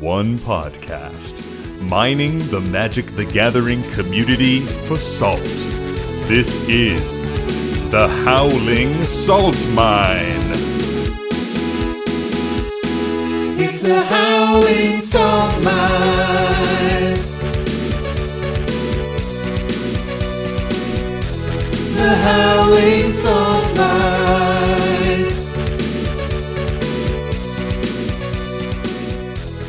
one podcast, mining the Magic the Gathering community for salt. This is the Howling Salt Mine. It's the Howling Salt Mine. The Howling Salt Mine.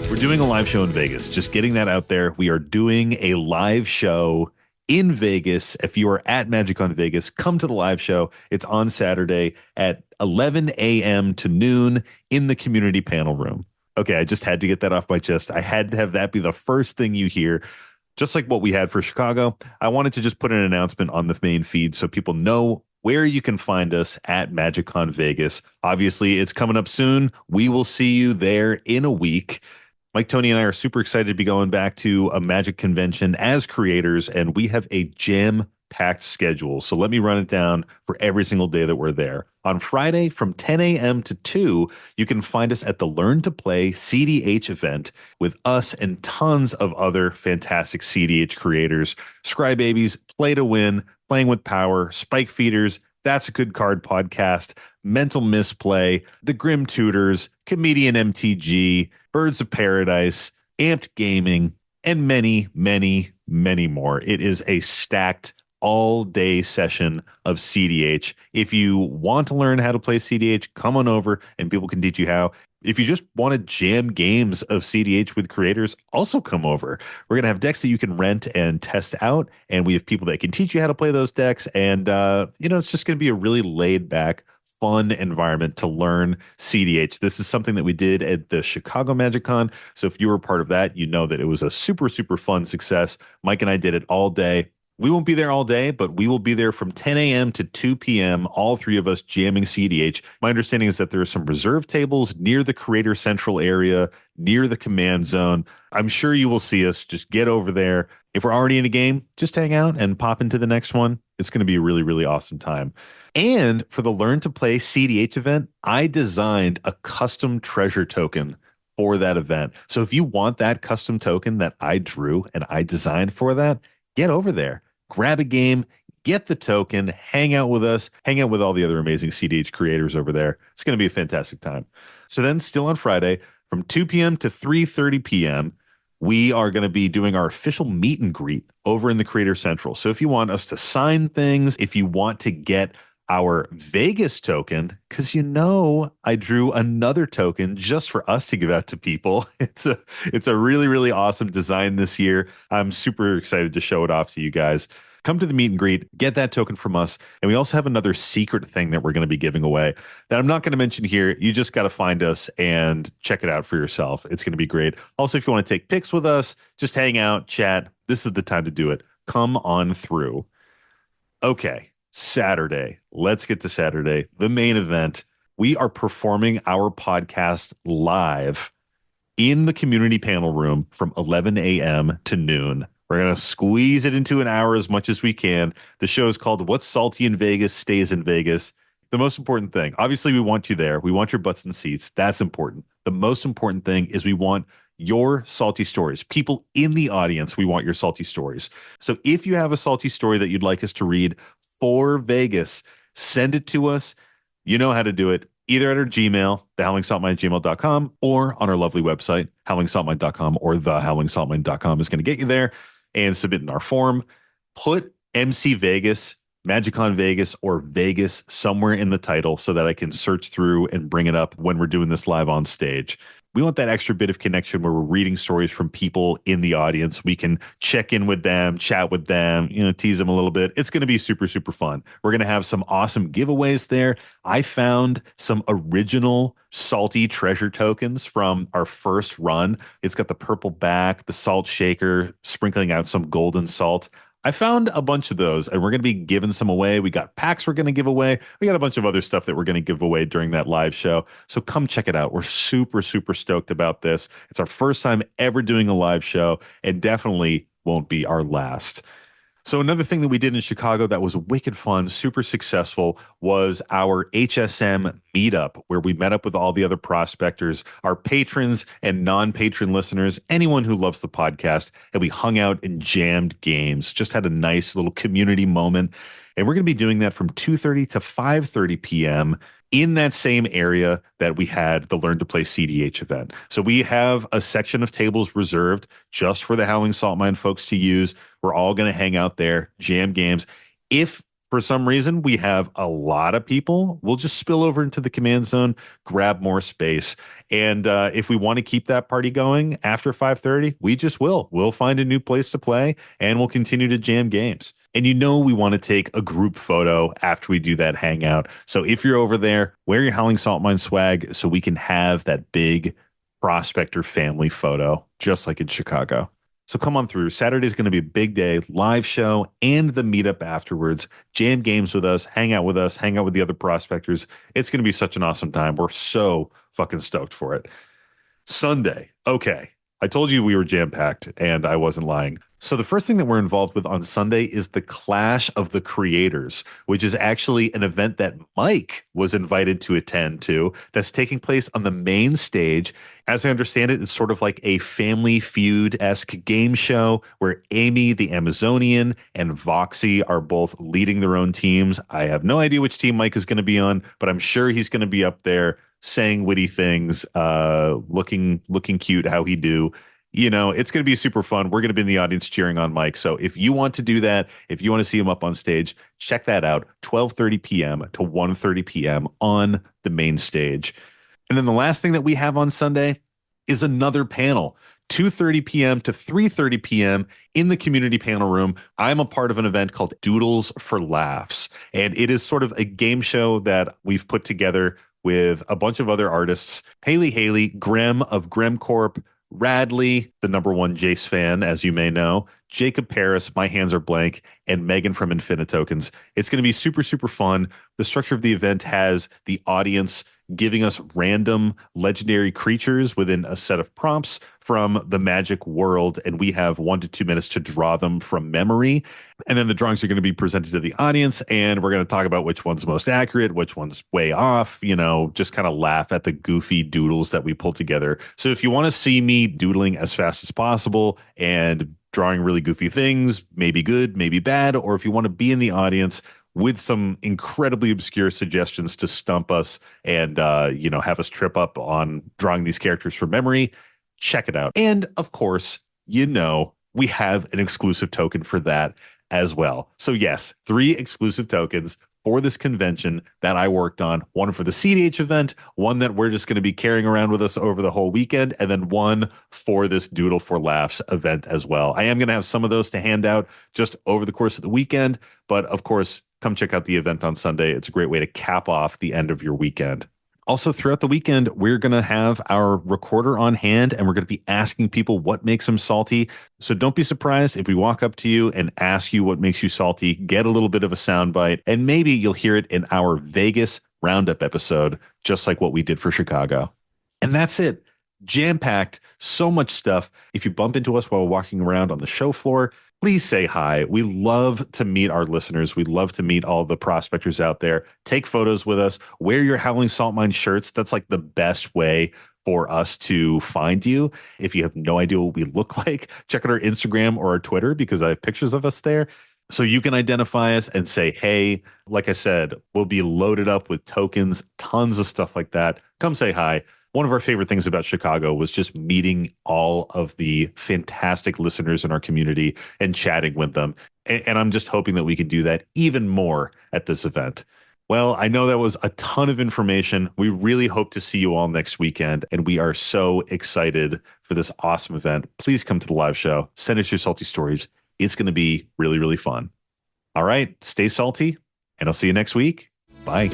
We're doing a live show in Vegas. Just getting that out there. We are doing a live show in Vegas. If you are at MagicCon Vegas, come to the live show. It's on Saturday at 11 a.m. to noon in the community panel room. Okay, I just had to get that off my chest. I had to have that be the first thing you hear. Just like what we had for Chicago, I wanted to just put an announcement on the main feed so people know where you can find us at MagicCon Vegas. Obviously, it's coming up soon. We will see you there in a week. Mike, Tony, and I are super excited to be going back to a Magic convention as creators, and we have a jam-packed schedule. So let me run it down for every single day that we're there. On Friday from 10 a.m. to 2, you can find us at the Learn to Play cEDH event with us and tons of other fantastic cEDH creators. Scry Babies, Play to Win, Playing with Power, Spike Feeders, That's a Good Card podcast, Mental Misplay, The Grim Tutors, Comedian MTG, Birds of Paradise, Amped Gaming, and many, many, many more. It is a stacked all-day session of cEDH. If you want to learn how to play cEDH, come on over and people can teach you how. If you just want to jam games of cEDH with creators, also come over. We're going to have decks that you can rent and test out, and we have people that can teach you how to play those decks, and it's just going to be a really laid-back, fun environment to learn cEDH. This is something that we did at the Chicago MagicCon, so if you were part of that, you know that it was a super, super fun success. Mike and I did it all day. We won't be there all day, but we will be there from 10 a.m. to 2 p.m., all three of us jamming cEDH. My understanding is that there are some reserve tables near the Creator Central area, near the command zone. I'm sure you will see us. Just get over there. If we're already in a game, just hang out and pop into the next one. It's going to be a really, really awesome time. And for the Learn to Play cEDH event, I designed a custom treasure token for that event. So if you want that custom token that I drew and I designed for that, get over there. Grab a game, get the token, hang out with us, hang out with all the other amazing cEDH creators over there. It's going to be a fantastic time. So then still on Friday from 2 p.m. to 3:30 p.m., we are going to be doing our official meet and greet over in the Creator Central. So if you want us to sign things, if you want to get our Vegas token, because I drew another token just for us to give out to people. It's a really, really awesome design this year. I'm super excited to show it off to you guys. Come to the meet and greet, get that token from us. And we also have another secret thing that we're going to be giving away that I'm not going to mention here. You just got to find us and check it out for yourself. It's going to be great. Also, if you want to take pics with us, just hang out, chat. This is the time to do it. Come on through. Okay. Saturday. Let's get to Saturday, the main event. We are performing our podcast live in the community panel room from 11 a.m. to noon. We're going to squeeze it into an hour as much as we can. The show is called What's Salty in Vegas Stays in Vegas. The most important thing, obviously, we want you there. We want your butts in seats. That's important. The most important thing is we want your salty stories. People in the audience, we want your salty stories. So if you have a salty story that you'd like us to read for Vegas, send it to us. You know how to do it. Either at our Gmail, thehowlingsaltmine@gmail.com, or on our lovely website, howlingsaltmine.com, or thehowlingsaltmine.com is going to get you there, and submit in our form. Put MC Vegas, MagicCon Vegas, or Vegas somewhere in the title so that I can search through and bring it up when we're doing this live on stage. We want that extra bit of connection where we're reading stories from people in the audience. We can check in with them, chat with them, tease them a little bit. It's going to be super, super fun. We're going to have some awesome giveaways there. I found some original salty treasure tokens from our first run. It's got the purple back, the salt shaker, sprinkling out some golden salt. I found a bunch of those, and we're going to be giving some away. We got packs we're going to give away. We got a bunch of other stuff that we're going to give away during that live show. So come check it out. We're super, super stoked about this. It's our first time ever doing a live show, and definitely won't be our last. So another thing that we did in Chicago that was wicked fun, super successful, was our HSM meetup, where we met up with all the other prospectors, our patrons and non-patron listeners, anyone who loves the podcast, and we hung out and jammed games. Just had a nice little community moment. And we're going to be doing that from 2:30 to 5:30 p.m. in that same area that we had the Learn to Play cEDH event. So we have a section of tables reserved just for the Howling Salt Mine folks to use. We're all going to hang out there, jam games. If for some reason we have a lot of people, we'll just spill over into the command zone, grab more space. And if we want to keep that party going after 5:30, we just will. We'll find a new place to play and we'll continue to jam games. And you know we want to take a group photo after we do that hangout. So if you're over there, wear your Howling Salt Mine swag so we can have that big prospector family photo, just like in Chicago. So come on through. Saturday's going to be a big day, live show and the meetup afterwards. Jam games with us, hang out with the other prospectors. It's going to be such an awesome time. We're so fucking stoked for it. Sunday. Okay. I told you we were jam-packed and I wasn't lying. So the first thing that we're involved with on Sunday is the Clash of the Creators, which is actually an event that Mike was invited to attend to that's taking place on the main stage. As I understand it, it's sort of like a Family Feud-esque game show where Amy, the Amazonian, and Voxy are both leading their own teams. I have no idea which team Mike is going to be on, but I'm sure he's going to be up there saying witty things, looking cute, how he do. You know, it's going to be super fun. We're going to be in the audience cheering on Mike. So if you want to do that, if you want to see him up on stage, check that out, 12:30 p.m. to 1:30 p.m. on the main stage. And then the last thing that we have on Sunday is another panel, 2:30 p.m. to 3:30 p.m. in the community panel room. I'm a part of an event called Doodles for Laughs, and it is sort of a game show that we've put together with a bunch of other artists, Haley, Grem of Grem Corp, Radley, the #1 Jace fan, as you may know, Jacob Paris, My Hands Are Blank, and Megan from Infinitokens. It's going to be super, super fun. The structure of the event has the audience giving us random legendary creatures within a set of prompts from the Magic world, and we have 1 to 2 minutes to draw them from memory. And then the drawings are going to be presented to the audience, and we're going to talk about which one's most accurate, which one's way off, you know, just kind of laugh at the goofy doodles that we pull together. So if you want to see me doodling as fast as possible and drawing really goofy things, maybe good, maybe bad, or if you want to be in the audience with some incredibly obscure suggestions to stump us and, have us trip up on drawing these characters from memory, check it out. And of course, we have an exclusive token for that as well. So yes, 3 exclusive tokens for this convention that I worked on. One for the cEDH event, one that we're just going to be carrying around with us over the whole weekend, and then one for this Doodle for Laughs event as well. I am going to have some of those to hand out just over the course of the weekend, but of course, come check out the event on Sunday. It's a great way to cap off the end of your weekend. Also, throughout the weekend, we're going to have our recorder on hand and we're going to be asking people what makes them salty. So don't be surprised if we walk up to you and ask you what makes you salty, get a little bit of a soundbite, and maybe you'll hear it in our Vegas roundup episode, just like what we did for Chicago. And that's it. Jam-packed, so much stuff. If you bump into us while walking around on the show floor, please say hi. We love to meet our listeners. We love to meet all the prospectors out there. Take photos with us. Wear your Howling Salt Mine shirts. That's like the best way for us to find you. If you have no idea what we look like, check out our Instagram or our Twitter because I have pictures of us there. So you can identify us and say, hey, like I said, we'll be loaded up with tokens, tons of stuff like that. Come say hi. One of our favorite things about Chicago was just meeting all of the fantastic listeners in our community and chatting with them. And I'm just hoping that we can do that even more at this event. Well, I know that was a ton of information. We really hope to see you all next weekend, and we are so excited for this awesome event. Please come to the live show. Send us your salty stories. It's going to be really, really fun. All right, stay salty, and I'll see you next week. Bye.